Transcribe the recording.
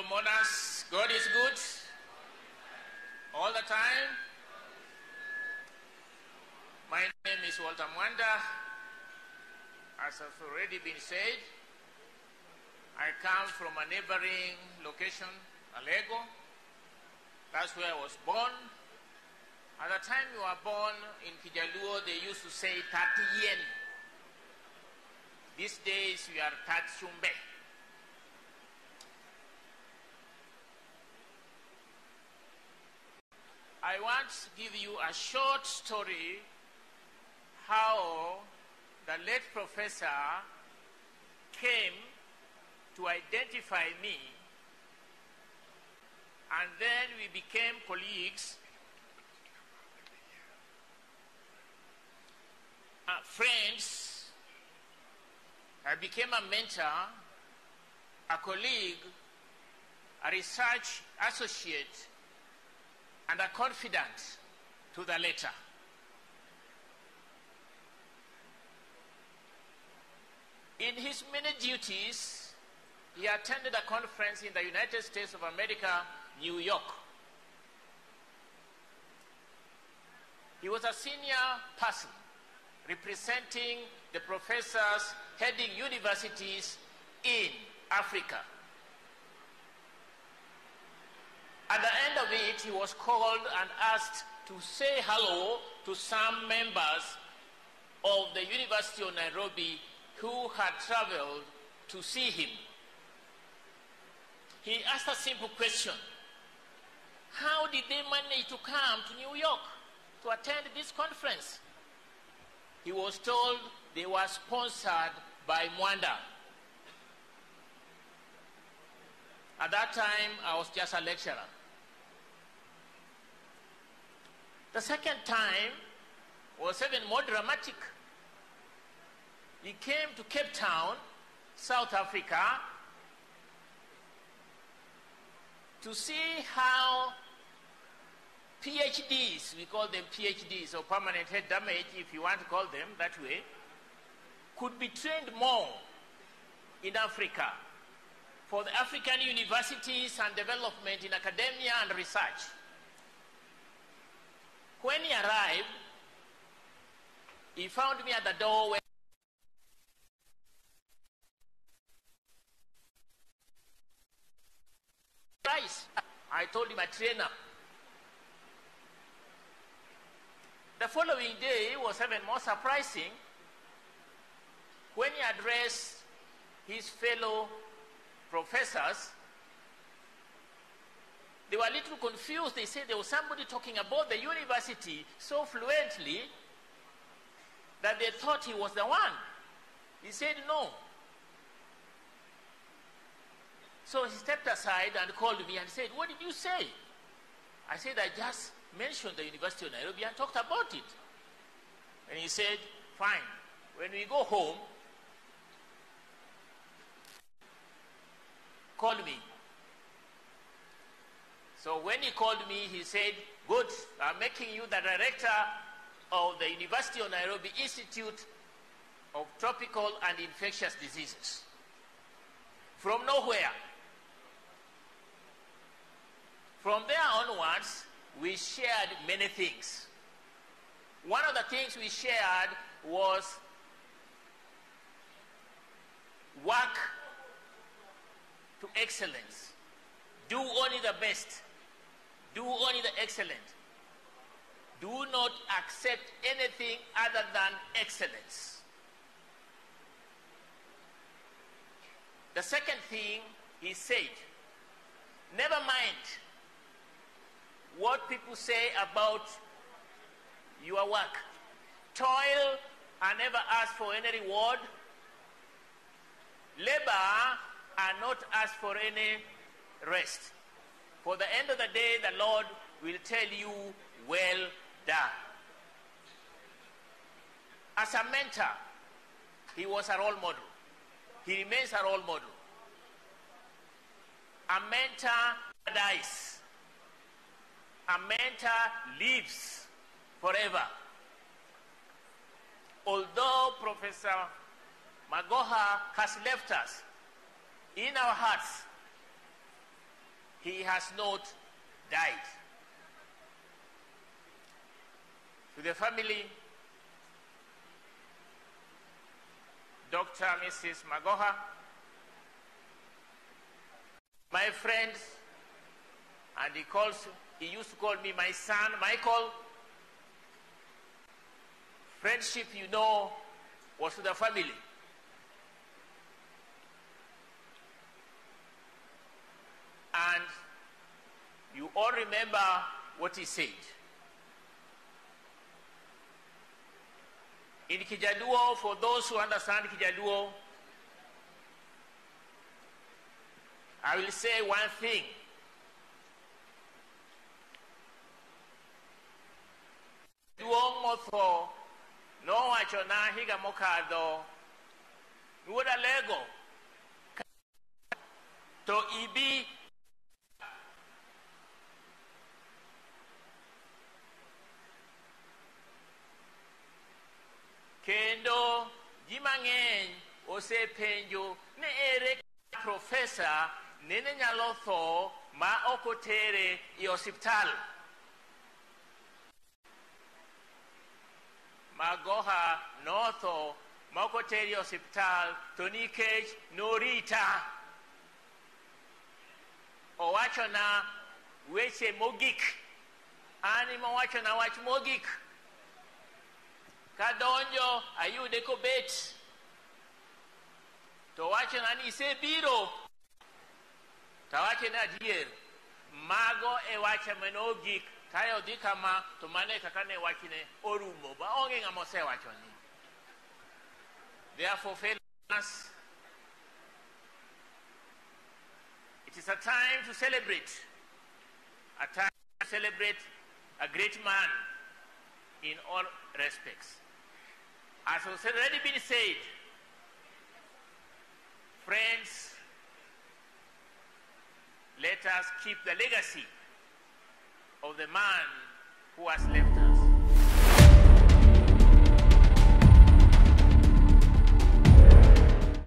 mourners. God is good all the time. My name is Mwanda. As has already been said, I come from a neighboring location, Alego. That's where I was born. At the time you were born in Kijaluo, they used to say 30 yen. These days we are Tatsumbe. I want to give you a short story how the late professor came to identify me, and then we became colleagues, friends. I became a mentor, a colleague, a research associate, and a confidant to the latter. In his many duties, he attended a conference in the United States of America, New York. He was a senior person representing the professors heading universities in Africa. At the end of it, he was called and asked to say hello to some members of the University of Nairobi who had traveled to see him. He asked a simple question: how did they manage to come to New York to attend this conference? He was told they were sponsored by Mwanda. At that time, I was just a lecturer. The second time was even more dramatic. He came to Cape Town, South Africa, to see how PhDs, we call them PhDs, or permanent head damage, if you want to call them that way, could be trained more in Africa for the African universities and development in academia and research. When he arrived, he found me at the door where I told him a trainer. The following day was even more surprising when he addressed his fellow professors. They were a little confused. They said there was somebody talking about the university so fluently that they thought he was the one. He said no. So he stepped aside and called me and said, "What did you say?" I said, "I just mentioned the University of Nairobi and talked about it." And he said, "Fine. When we go home, call me." So when he called me, he said, "Good, I'm making you the director of the University of Nairobi Institute of Tropical and Infectious Diseases." From nowhere. From there onwards, we shared many things. One of the things we shared was work to excellence. Do only the best. Do only the excellent. Do not accept anything other than excellence. The second thing he said, never mind what people say about your work. Toil and never ask for any reward. Labor and not ask for any rest. For the end of the day, the Lord will tell you, "Well done." As a mentor, he was a role model. He remains a role model. A mentor dies. A mentor lives forever. Although Professor Magoha has left us, in our hearts, he has not died. To the family, Dr. Mrs. Magoha, my friends, and he used to call me my son, Michael. Friendship, you know, was to the family. And you all remember what he said. In Kijaluo, for those who understand Kijaluo, I will say one thing. Duong motho no wacho na higa mokadho wuoda lego to ibi kendo ji mang'eny osepenjo ni ere profesa nene nyalo tho ma ok otere i osiptal. Magoha notho ma ok otere i osiptal to nikech norita. Owacho na weche mogik, ani mowacho na wach mogik. Kadonjo ayude kobet to wacho na ni isebiro, to wacho na adier mago e wacho manogik kayo dhi kama to mane kaka ne wachne orumo ba onge ng'ama osewacho ni. Therefore, fellows, it is a time to celebrate, a great man in all respects. As has already been said, friends, let us keep the legacy of the man